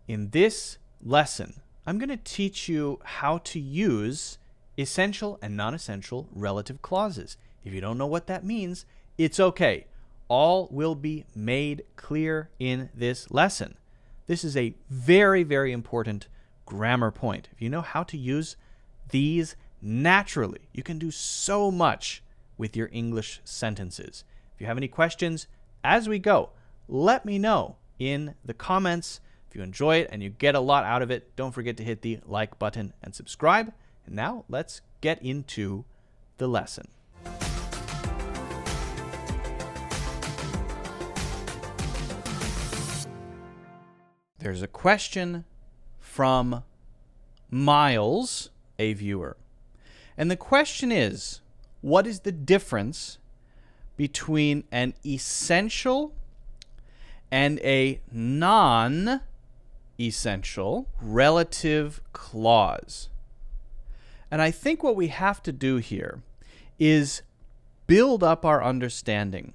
In this lesson, I'm going to teach you how to use essential and non-essential relative clauses. If you don't know what that means, it's okay. All will be made clear in this lesson. This is a very, very important grammar point. If you know how to use these naturally, you can do so much with your English sentences. If you have any questions as we go, let me know in the comments. If you enjoy it and you get a lot out of it, don't forget to hit the like button and subscribe. And now let's get into the lesson. There's a question from Miles, a viewer. And the question is, what is the difference between an essential and a non-essential relative clause? And I think what we have to do here is build up our understanding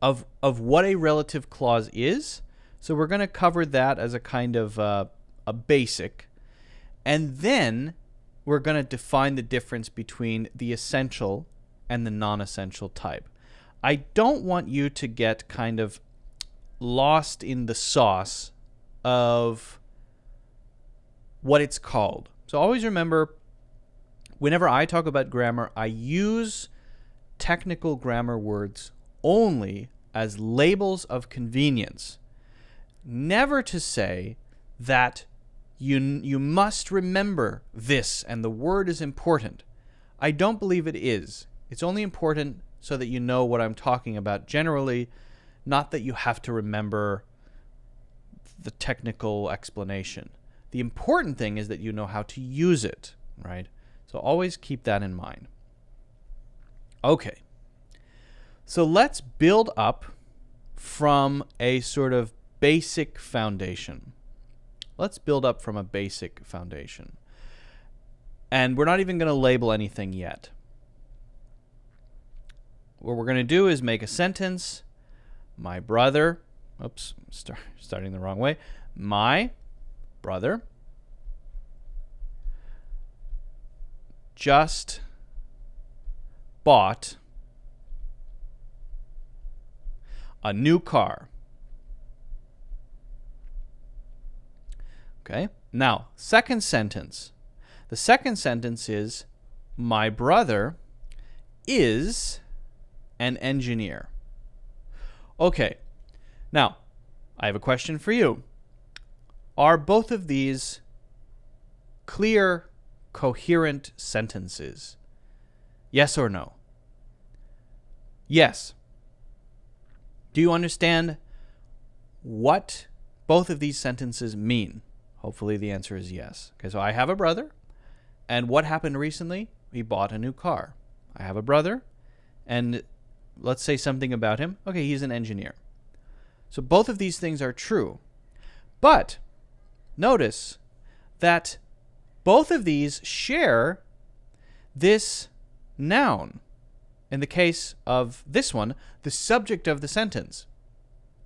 of what a relative clause is. So we're going to cover that as a kind of a basic. And then we're going to define the difference between the essential and the non-essential type. I don't want you to get kind of lost in the sauce of what it's called. So always remember, whenever I talk about grammar, I use technical grammar words only as labels of convenience. Never to say that you must remember this and the word is important. I don't believe it is. It's only important so that you know what I'm talking about generally, not that you have to remember the technical explanation. The important thing is that you know how to use it, right? So always keep that in mind. Okay. So let's build up from a sort of basic foundation. Let's build up from a basic foundation. And we're not even going to label anything yet. What we're going to do is make a sentence. My brother, oops, starting the wrong way. My brother just bought a new car. Okay. Now, second sentence. The second sentence is, my brother is an engineer. Okay. Now, I have a question for you. Are both of these clear, coherent sentences? Yes or no? Yes. Do you understand what both of these sentences mean? Hopefully the answer is yes. Okay, so I have a brother, and what happened recently? He bought a new car. I have a brother, and let's say something about him. Okay, he's an engineer. So both of these things are true. But notice that both of these share this noun. In the case of this one, the subject of the sentence.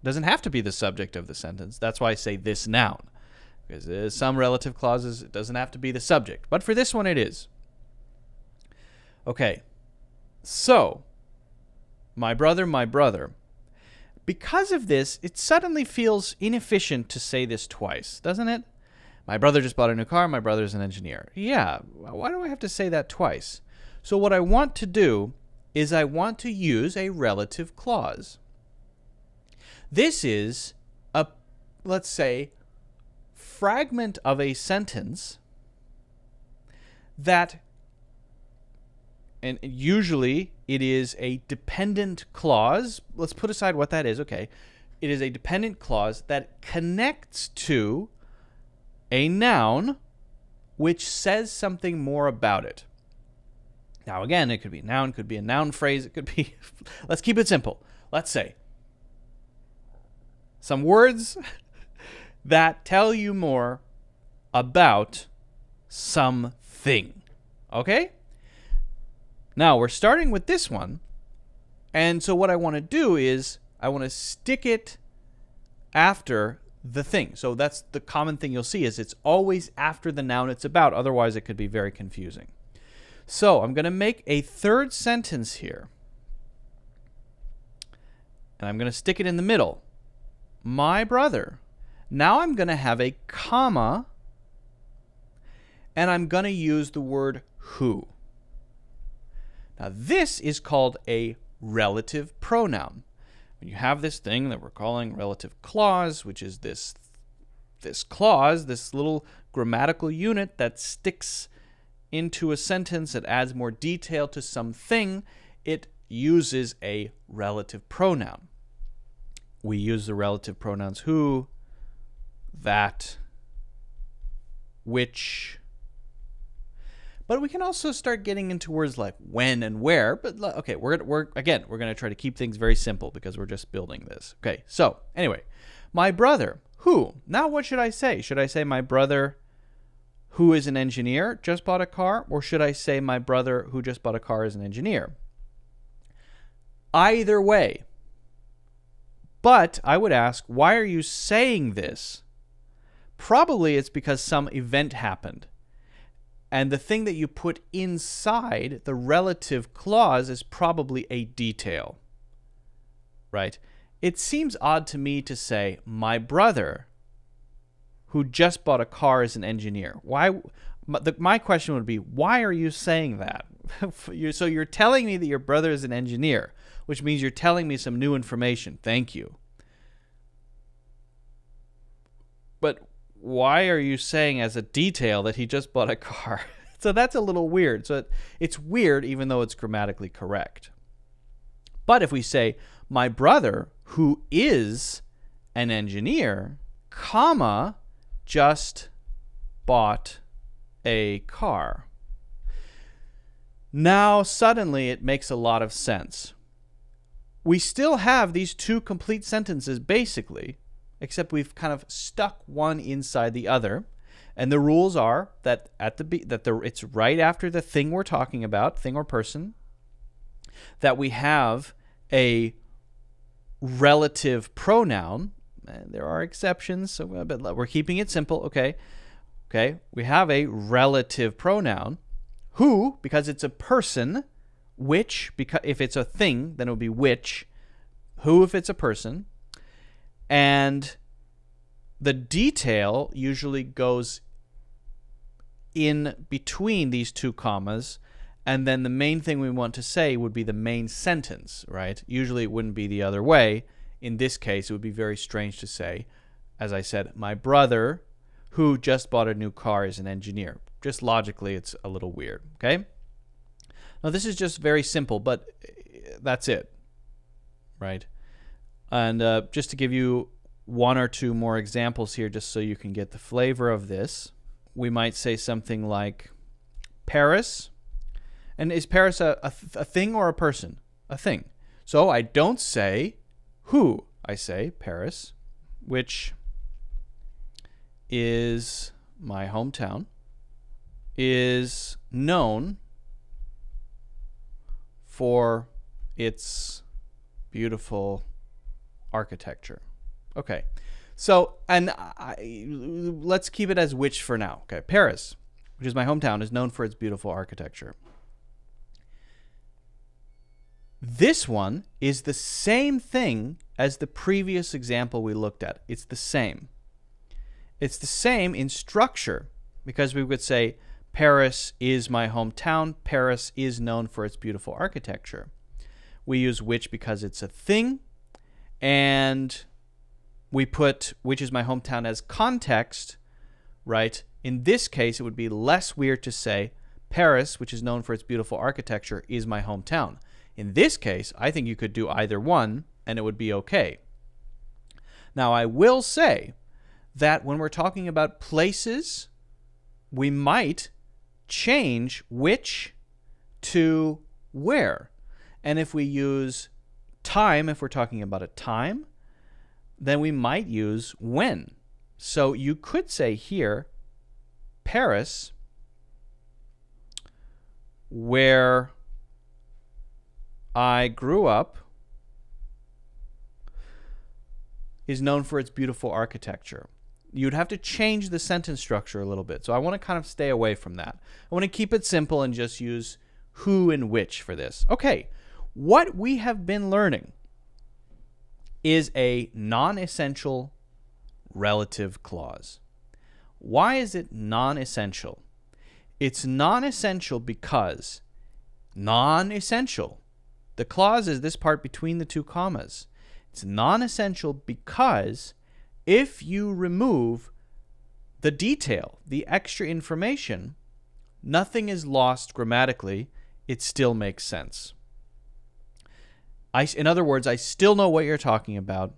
It doesn't have to be the subject of the sentence. That's why I say this noun. Because there's some relative clauses, it doesn't have to be the subject. But for this one, it is. Okay. So, my brother. Because of this, it suddenly feels inefficient to say this twice, doesn't it? My brother just bought a new car, my brother's an engineer. Yeah, why do I have to say that twice? So what I want to do is I want to use a relative clause. This is a, let's say, fragment of a sentence that, and usually it is a dependent clause. Let's put aside what that is, okay. It is a dependent clause that connects to a noun which says something more about it. Now again, it could be a noun, could be a noun phrase, it could be, let's keep it simple. Let's say some words that tell you more about something. Okay? Now, we're starting with this one. And so what I want to do is I want to stick it after the thing. So that's the common thing you'll see is it's always after the noun it's about. Otherwise, it could be very confusing. So I'm going to make a third sentence here. And I'm going to stick it in the middle. My brother. Now I'm going to have a comma. And I'm going to use the word who. Now this is called a relative pronoun. When you have this thing that we're calling relative clause, which is this clause, this little grammatical unit that sticks into a sentence that adds more detail to something, it uses a relative pronoun. We use the relative pronouns who, that, which. But we can also start getting into words like when and where. But okay, we're going to try to keep things very simple because we're just building this. Okay, so anyway, my brother, who? Now what should I say? Should I say my brother who is an engineer just bought a car? Or should I say my brother who just bought a car is an engineer? Either way. But I would ask, why are you saying this? Probably it's because some event happened. And the thing that you put inside the relative clause is probably a detail, right? It seems odd to me to say, my brother, who just bought a car, is an engineer. Why? My question would be, why are you saying that? So you're telling me that your brother is an engineer, which means you're telling me some new information. Thank you. But why are you saying as a detail that he just bought a car? So that's a little weird. So it's weird even though it's grammatically correct. But if we say, my brother, who is an engineer, comma, just bought a car. Now suddenly it makes a lot of sense. We still have these two complete sentences basically, except we've kind of stuck one inside the other. And the rules are that it's right after the thing we're talking about, thing or person, that we have a relative pronoun. And there are exceptions, so but we're keeping it simple. Okay. We have a relative pronoun. Who, because it's a person. Which, because if it's a thing, then it would be which. Who, if it's a person. And the detail usually goes in between these two commas, and then the main thing we want to say would be the main sentence, right? Usually it wouldn't be the other way. In this case, it would be very strange to say, as I said, my brother, who just bought a new car, is an engineer. Just logically, it's a little weird, okay? Now, this is just very simple, but that's it, right? And just to give you one or two more examples here, just so you can get the flavor of this, we might say something like Paris. And is Paris a thing or a person? A thing. So I don't say who. I say Paris, which is my hometown, is known for its beautiful architecture. Okay, so, and let's keep it as which for now. Okay, Paris, which is my hometown, is known for its beautiful architecture. This one is the same thing as the previous example we looked at. It's the same. It's the same in structure, because we would say Paris is my hometown. Paris is known for its beautiful architecture. We use which because it's a thing, and we put which is my hometown as context, right? In this case, it would be less weird to say Paris, which is known for its beautiful architecture, is my hometown. In this case, I think you could do either one, and it would be okay. Now, I will say that when we're talking about places, we might change which to where. And if we use time, if we're talking about a time, then we might use when. So you could say here, Paris, where I grew up, is known for its beautiful architecture. You'd have to change the sentence structure a little bit. So I want to kind of stay away from that. I want to keep it simple and just use who and which for this. Okay, what we have been learning is a non-essential relative clause. Why is it non-essential? It's non-essential because non-essential. The clause is this part between the two commas. It's non-essential because if you remove the detail, the extra information, nothing is lost grammatically. It still makes sense. In other words, I still know what you're talking about,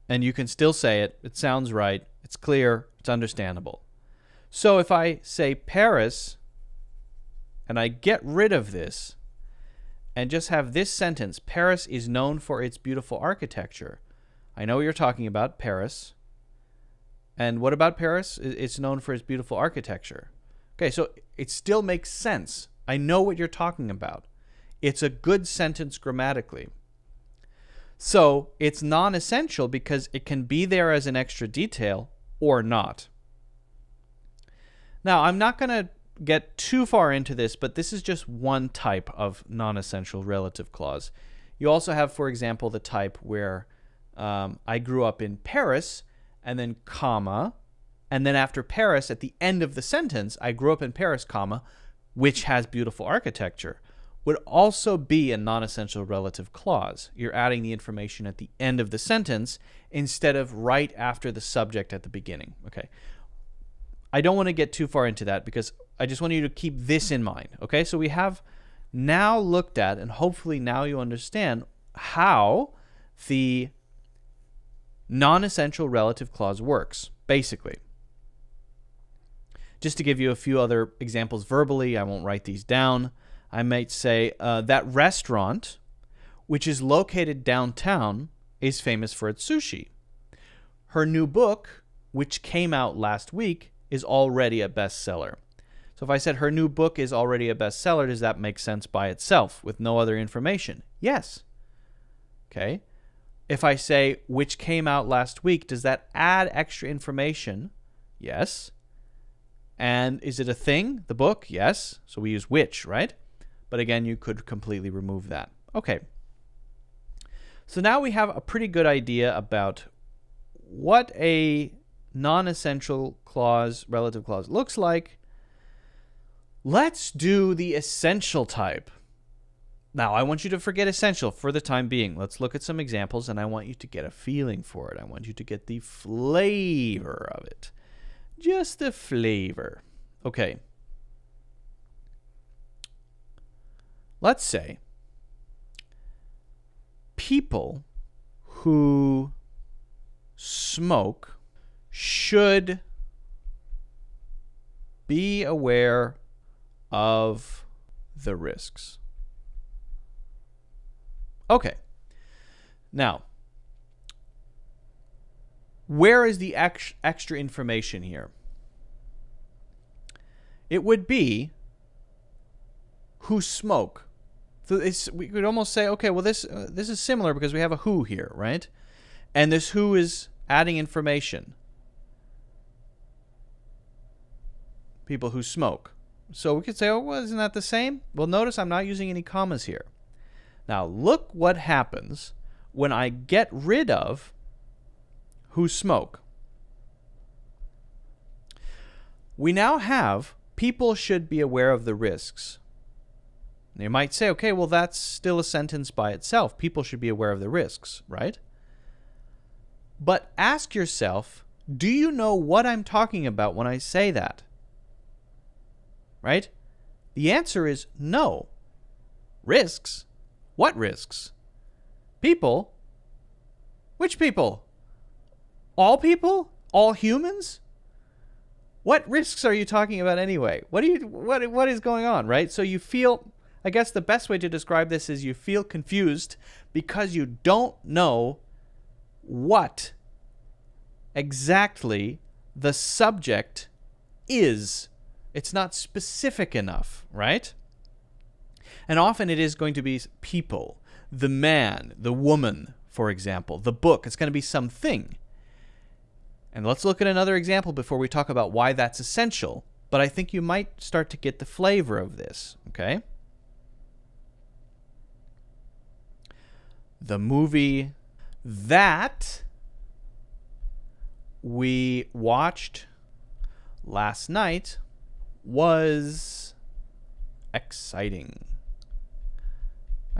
and you can still say it. It sounds right. It's clear. It's understandable. So if I say Paris, and I get rid of this, and just have this sentence, Paris is known for its beautiful architecture. I know what you're talking about, Paris. And what about Paris? It's known for its beautiful architecture. Okay, so it still makes sense. I know what you're talking about. It's a good sentence grammatically. So it's non-essential because it can be there as an extra detail or not. Now, I'm not going to get too far into this, but this is just one type of non-essential relative clause. You also have, for example, the type where I grew up in Paris, and then comma, and then after Paris, at the end of the sentence, I grew up in Paris, comma, which has beautiful architecture, would also be a non-essential relative clause. You're adding the information at the end of the sentence instead of right after the subject at the beginning. Okay. I don't want to get too far into that because I just want you to keep this in mind. Okay, so we have now looked at, and hopefully now you understand how the non-essential relative clause works, basically. Just to give you a few other examples verbally, I won't write these down. I might say that restaurant, which is located downtown, is famous for its sushi. Her new book, which came out last week, is already a bestseller. So if I said her new book is already a bestseller, does that make sense by itself with no other information? Yes. Okay. If I say which came out last week, does that add extra information? Yes. And is it a thing, the book? Yes. So we use which, right? But again, you could completely remove that. Okay. So now we have a pretty good idea about what a non-essential clause, relative clause, looks like. Let's do the essential type. Now, I want you to forget essential for the time being. Let's look at some examples, and I want you to get a feeling for it. I want you to get the flavor of it. Just the flavor. Okay. Let's say people who smoke should be aware of the risks. Okay. Now, where is the extra information here? It would be who smoke. So we could almost say, okay, well, this is similar because we have a who here, right? And this who is adding information. People who smoke. So we could say, oh, well, isn't that the same? Well, notice I'm not using any commas here. Now, look what happens when I get rid of who smoke. We now have people should be aware of the risks. You might say, okay, well, that's still a sentence by itself. People should be aware of the risks, right? But ask yourself, do you know what I'm talking about when I say that? Right? The answer is no. Risks? What risks? People? Which people? All people? All humans? What risks are you talking about anyway? What is going on, right? So you feel, I guess the best way to describe this is you feel confused because you don't know what exactly the subject is. It's not specific enough, right? And often it is going to be people, the man, the woman, for example. The book, it's going to be something. And let's look at another example before we talk about why that's essential. But I think you might start to get the flavor of this, okay? The movie that we watched last night was exciting.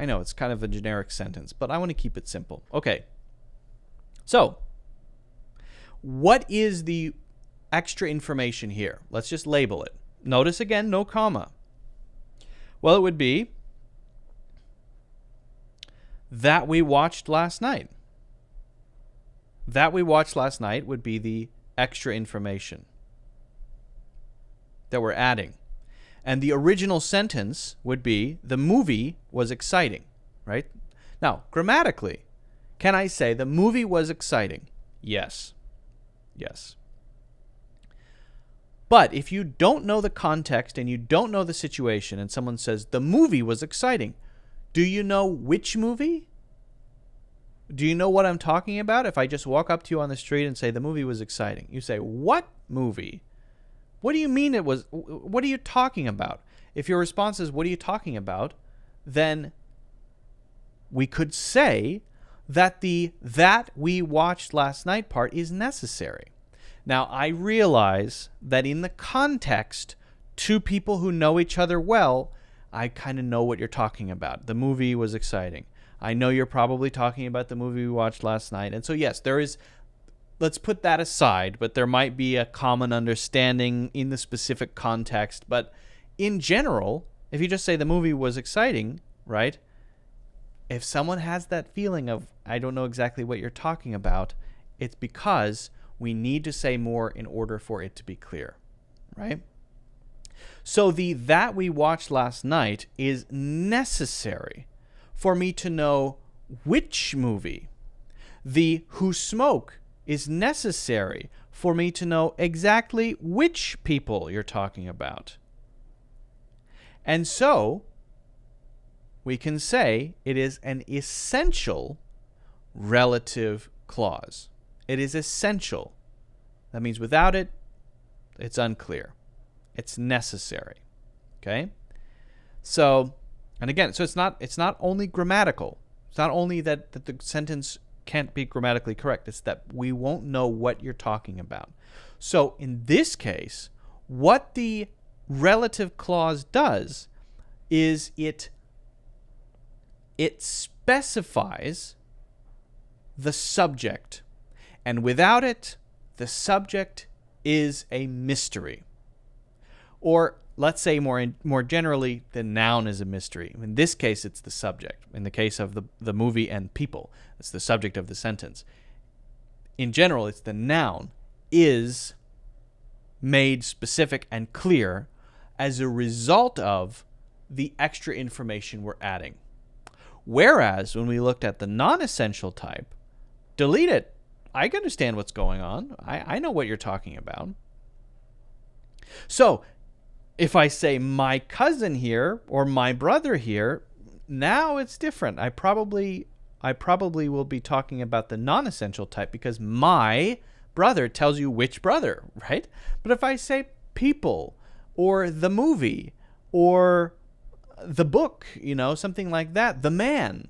I know it's kind of a generic sentence, but I want to keep it simple. Okay. So, what is the extra information here? Let's just label it. Notice again, no comma. Well, it would be that we watched last night. That we watched last night would be the extra information that we're adding. And the original sentence would be, the movie was exciting, right? Now, grammatically, can I say the movie was exciting? Yes. Yes. But if you don't know the context and you don't know the situation and someone says, the movie was exciting, do you know which movie? Do you know what I'm talking about? If I just walk up to you on the street and say, the movie was exciting, you say, what movie? What do you mean it was? What are you talking about? If your response is, what are you talking about? Then we could say that the that we watched last night part is necessary. Now, I realize that in the context, two people who know each other well, I kind of know what you're talking about. The movie was exciting. I know you're probably talking about the movie we watched last night. And so, yes, there is, let's put that aside, but there might be a common understanding in the specific context. But in general, if you just say the movie was exciting, right? If someone has that feeling of, I don't know exactly what you're talking about, it's because we need to say more in order for it to be clear, right? So the that we watched last night is necessary for me to know which movie. The who smoke is necessary for me to know exactly which people you're talking about. And so we can say it is an essential relative clause. It is essential. That means without it, it's unclear. It's necessary. Okay? So, and again, so it's not only grammatical. It's not only that the sentence can't be grammatically correct. It's that we won't know what you're talking about. So in this case, what the relative clause does is it specifies the subject. And without it, the subject is a mystery. Or let's say more generally, the noun is a mystery. In this case, it's the subject. In the case of the movie and people, it's the subject of the sentence. In general, it's the noun is made specific and clear as a result of the extra information we're adding. Whereas when we looked at the non-essential type, delete it. I understand what's going on. I know what you're talking about. So if I say my cousin here or my brother here, now it's different. I probably will be talking about the non-essential type because my brother tells you which brother, right? But if I say people or the movie or the book, something like that, the man,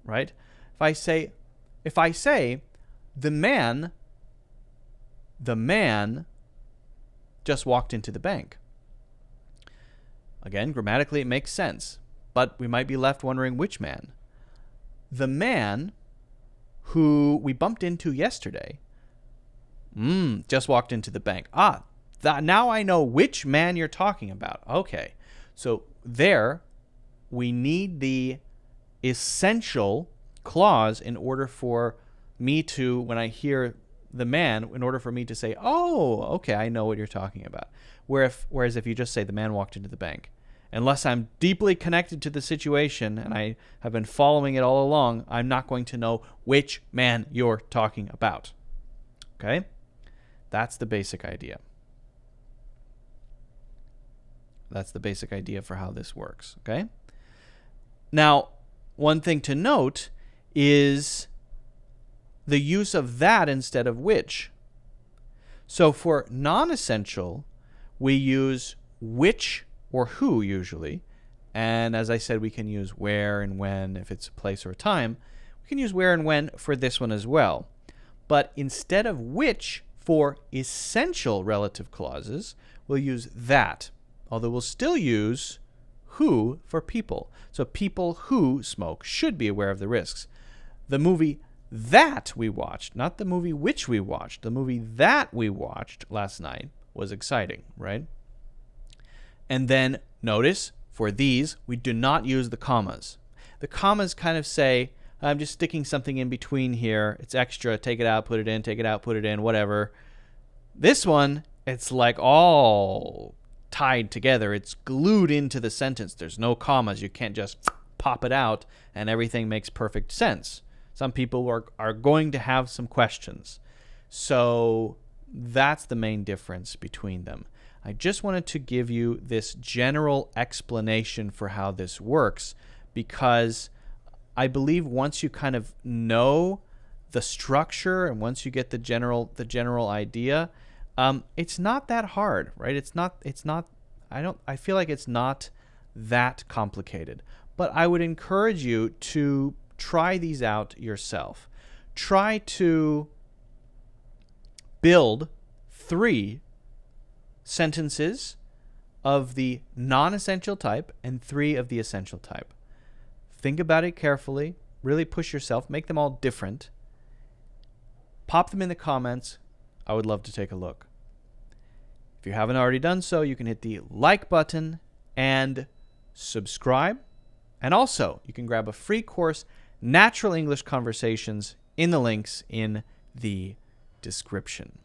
right? If I say the man just walked into the bank. Again, grammatically it makes sense, but we might be left wondering which man. The man who we bumped into yesterday just walked into the bank. Now I know which man you're talking about. Okay, so there we need the essential clause in order for me to, when I hear the man, in order for me to say, oh, okay, I know what you're talking about. Whereas if you just say the man walked into the bank, unless I'm deeply connected to the situation and I have been following it all along, I'm not going to know which man you're talking about. Okay? That's the basic idea. That's the basic idea for how this works. Okay? Now, one thing to note is the use of that instead of which. So for non-essential, we use which or who usually. And as I said, we can use where and when if it's a place or a time. We can use where and when for this one as well. But instead of which for essential relative clauses, we'll use that. Although we'll still use who for people. So people who smoke should be aware of the risks. The movie that we watched, not the movie which we watched, the movie that we watched last night was exciting, right? And then notice, for these, we do not use the commas. The commas kind of say, I'm just sticking something in between here. It's extra. Take it out, put it in, take it out, put it in, whatever. This one, it's like all tied together. It's glued into the sentence. There's no commas. You can't just pop it out and everything makes perfect sense. Some people are going to have some questions. So that's the main difference between them. I just wanted to give you this general explanation for how this works, because I believe once you kind of know the structure and once you get the general idea, it's not that hard, right? I feel like it's not that complicated. But I would encourage you to try these out yourself. Try to build 3 sentences of the non-essential type and 3 of the essential type. Think about it carefully. Really push yourself. Make them all different. Pop them in the comments. I would love to take a look. If you haven't already done so, you can hit the like button and subscribe. And also, you can grab a free course, Natural English Conversations, in the links in the description.